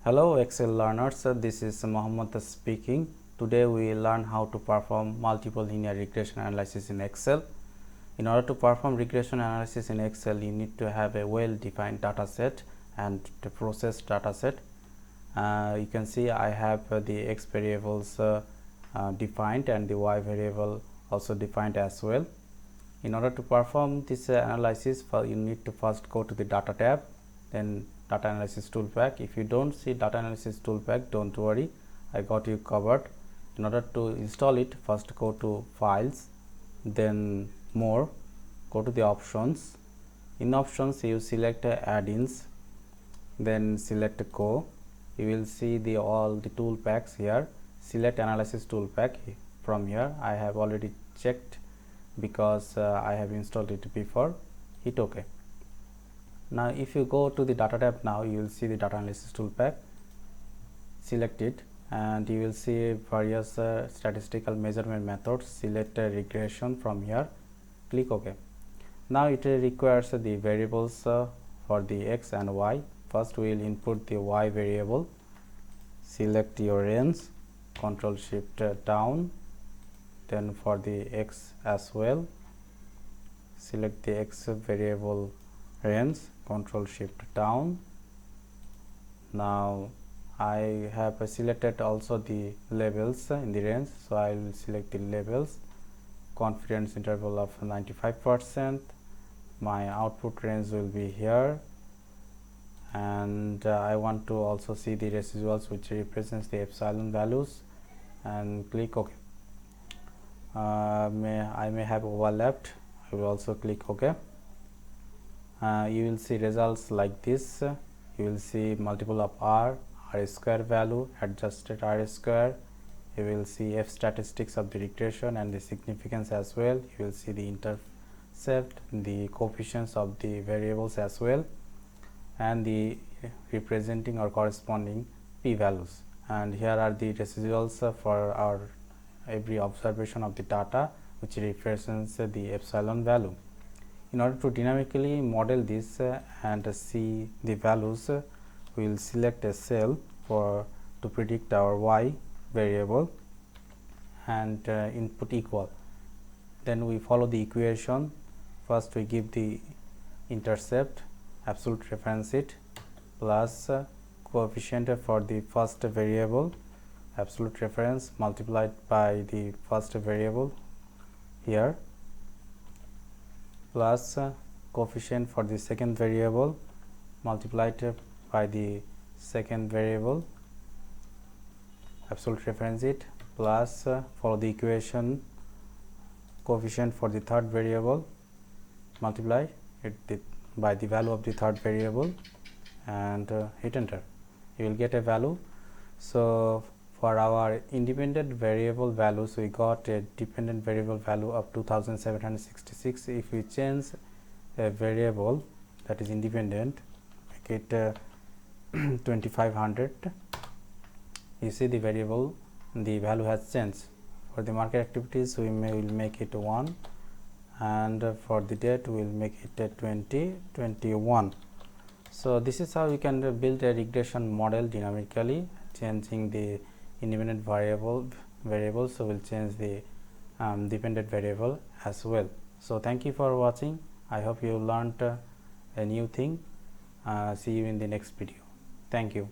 Hello Excel learners, this is Mohammed speaking. Today we learn how to perform multiple linear regression analysis in Excel. In order to perform regression analysis in Excel, you need to have a well-defined data set and the processed data set. You can see I have the X variables defined and the Y variable also defined as well. In order to perform this analysis, you need to first go to the Data tab, then Data Analysis ToolPak. If you don't see Data Analysis ToolPak, don't worry, I got you covered. In order to install it, first go to Files, then More, go to the Options. In Options, you select Add-ins, then select Go. You will see all the toolpaks here. Select Analysis ToolPak from here. I have already checked because I have installed it before. Hit OK. Now if you go to the Data tab, now you will see the Data Analysis ToolPak. Select it and you will see various statistical measurement methods. Select regression from here, click OK. Now it requires the variables for the X and Y. First we will input the Y variable. Select your range, Control Shift down. Then for the X as well, select the X variable range, Control Shift down. Now I have selected also the labels in the range, so I will select the labels. Confidence interval of 95%. My output range will be here, and I want to also see the residuals, which represents the epsilon values, and click OK. I may have overlapped. I will also click OK. You will see results like this. You will see multiple of R square value, adjusted R square. You will see F statistics of the regression and the significance as well. You will see the intercept, the coefficients of the variables as well, and the representing or corresponding p values. And here are the residuals for our every observation of the data, which represents the epsilon value. In order to dynamically model this and see the values, we will select a cell to predict our Y variable and input equal. Then we follow the equation. First we give the intercept, absolute reference it, plus coefficient for the first variable, absolute reference multiplied by the first variable here, plus coefficient for the second variable multiplied by the second variable, absolute reference it, plus follow the equation, coefficient for the third variable, multiply it by the value of the third variable, and hit enter. You will get a value. So for our independent variable values, we got a dependent variable value of 2766. If we change a variable that is independent, make it 2500, you see the value has changed. For the market activities, we will make it 1, and for the date we will make it 2021. So this is how you can build a regression model dynamically, changing the independent variables, so we'll change the dependent variable as well. So thank you for watching. I hope you learned a new thing. See you in the next video. Thank you.